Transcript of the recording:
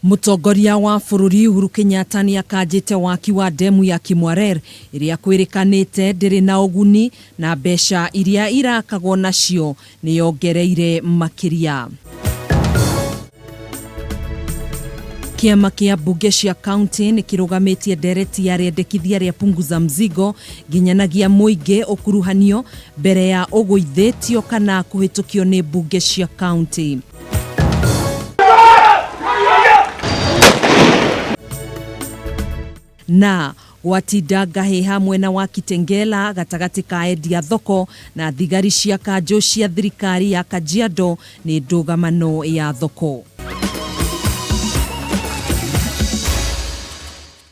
Mutongoria wa bururi Uhuru Kenyatta ni akanjite waki wa demu ya Kimwarer iria kwirikanite ndiri na uguni na mbeca iria irakagwo nacio ni yongereire makiria. Kiama kia bunge cia county ni kirugamitie ndereti ya riendekithia ria punguza mzigo ginyanagia muingi ukuruhanio mbere ya uguithitio kana kuhitukio ni bunge cia county. Na watinda ngahiha mwena wa Kitengela gatagati ka endia thoko na thigari cia kanjo cia thirikari ya Kajiado ni ndugamano ya thoko.